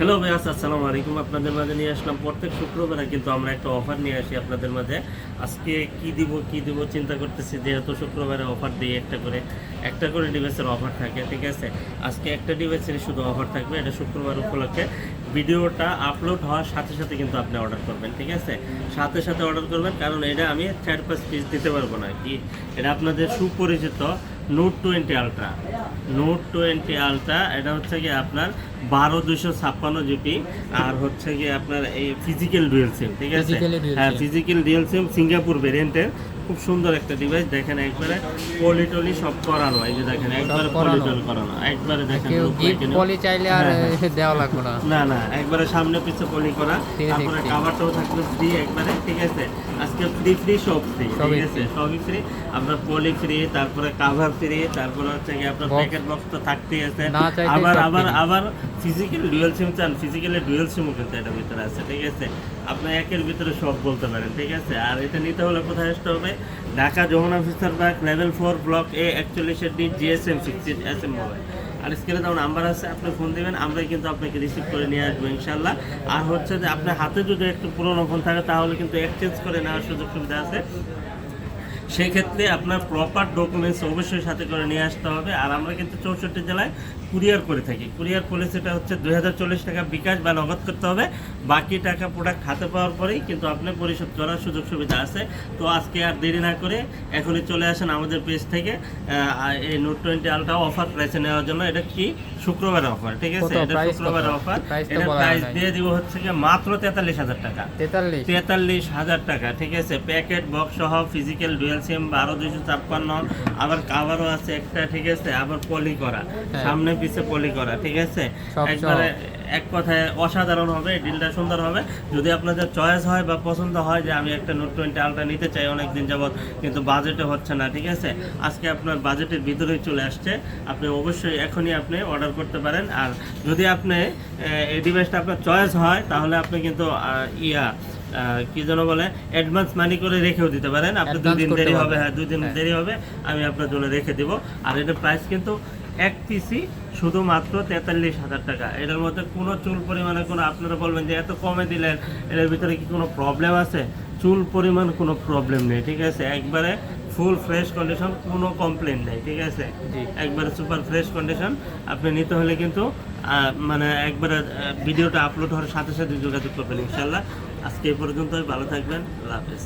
Hello ভাইয়াস, আসসালামু আলাইকুম। আপনাদের মাঝে নিয়ে আসলাম প্রত্যেক শুক্রবারে কিন্তু আমরা একটা অফার নিয়ে আসি আপনাদের মাঝে। আজকে কি দিব চিন্তা করতেছি, যেহেতু শুক্রবারে অফার দিই একটা করে ডিভাইসের অফার থাকে, ঠিক আছে। আজকে একটা ডিভাইসের শুধু অফার থাকবে, এটা শুক্রবার উপলক্ষে। ভিডিওটা আপলোড হওয়ার সাথে সাথে কিন্তু আপনি অর্ডার করবেন, ঠিক আছে। সাথে সাথে অর্ডার করবেন, কারণ এটা আমি 4-5 পিস দিতে পারবো না। কি এটা আপনাদের সুপরিচিত নোট 20 আলট্রা। নোট 20 আলট্রা এটা হচ্ছে কি আপনার 12256 জিবি, আর হচ্ছে কি আপনার এই ফিজিক্যাল ডুয়েল সিম, ঠিক আছে। হ্যাঁ, ফিজিক্যাল ডুয়েল সিম সিঙ্গাপুর ভেরিয়েন্টের খুব সুন্দর একটা ডিভাইস। দেখেন একবারে পলিটলি সব করানো, এই যে দেখেন একবারে পলিটল করানো, একবারে দেখেন পলি চাইলে আর দেওয়া লাগবে না, না একবারে সামনে পিছে পলি করা। তারপরে কভারটাও থাকবে ফ্রি একবারে, ঠিক আছে। আজকে ফ্রি সব ফ্রি, ঠিক আছে, সবই ফ্রি। আপনার পলি ফ্রি, তারপরে কভার ফ্রি, তারপরে হচ্ছে কি আপনার প্যাকেট বক্স তো থাকতেই আছে। আবার ফিজিক্যাল ডুয়াল সিম চান, ফিজিক্যালি ডুয়াল সিমও কিন্তু এটার ভিতরে আছে, ঠিক আছে। আপনি একের ভিতরে সব বলতে পারেন, ঠিক আছে। আর এটা নিতে হলে কোথায় আসতে হবে? Dhaka Jamuna officer park, level 4, block A 41D, GSM 60 SM mobile. আর স্ক্রিনে তো নাম্বার আছে, আপনি ফোন দিবেন, আমরাই কিন্তু আপনাকে রিসিভ করে নিয়ে আসবো ইনশাল্লাহ। আর হচ্ছে যে আপনার হাতে যদি একটু পুরোনো ফোন থাকে, তাহলে কিন্তু এক্সচেঞ্জ করে নেওয়ার সুযোগ সুবিধা আছে। সেই ক্ষেত্রে আপনার প্রপার ডকুমেন্টস অবশ্যই সাথে করে নিয়ে আসতে হবে। আর আমরা কিন্তু 64 জেলায় কুরিয়ার করে থাকি। কুরিয়ার পলিসিটা হচ্ছে 2040 টাকা বিকাশ বা নগদ করতে হবে। বাকি টাকা প্রোডাক্ট হাতে পাওয়ার পরেই কিন্তু আপনি পরিশোধ করার সুযোগ সুবিধা আছে। তো আজকে আর দেরি না করে এখনই চলে আসেন আমাদের পেজ থেকে এই নোট 20 আলট্রা অফার প্রাইসে নেওয়ার জন্য। এটা কি শুক্রবারের অফার, ঠিক আছে। এটা শুক্রবারের অফার। এটা প্রাইস দিয়ে দিব হচ্ছে কি মাত্র 43,000 টাকা। 43,000 টাকা, ঠিক আছে। প্যাকেট বক্স সহ ফিজিক্যাল ডুয়াল সিম 12256, আবার কাভারও আছে একটা, ঠিক আছে। আবার পলি করা, সামনে পিছে পলি করা, ঠিক আছে। একবারে এক কথায় অসাধারণ হবে, ডিলটা সুন্দর হবে। যদি আপনাদের চয়েস হয় বা পছন্দ হয় যে আমি একটা নোট 20 আলট্রা নিতে চাই অনেকদিন যাবত, কিন্তু বাজেটে হচ্ছে না, ঠিক আছে। আজকে আপনার বাজেটের ভিতরেই চলে আসছে, আপনি অবশ্যই এখনই আপনি অর্ডার করতে পারেন। আর যদি আপনি এই ডিভাইসটা আপনার চয়েস হয়, তাহলে আপনি কিন্তু কি যেন বলে অ্যাডভান্স মানি করে রেখেও দিতে পারেন। আপনি 2 দিন দেরি হবে, হ্যাঁ 2 দিন দেরি হবে, আমি আপনার জন্য রেখে দিব। আর এটার প্রাইস কিন্তু এক পিসি শুধুমাত্র 43,000 টাকা। এটার মধ্যে কোনো চুল পরিমাণে কোনো, আপনারা বলবেন যে এত কমে দিলেন, এটার ভিতরে কি কোনো প্রবলেম আছে? চুল পরিমাণ কোনো প্রবলেম নেই, ঠিক আছে। একবারে ফুল ফ্রেশ কন্ডিশন, কোনো কমপ্লেন নেই, ঠিক আছে। একবারে সুপার ফ্রেশ কন্ডিশন। আপনি নিতে হলে কিন্তু মানে একবারে ভিডিওটা আপলোড হওয়ার সাথে সাথে যোগাযোগ করবেন ইনশাল্লাহ। আজকে এই পর্যন্তই, ভালো থাকবেন, আল্লাহ হাফেজ।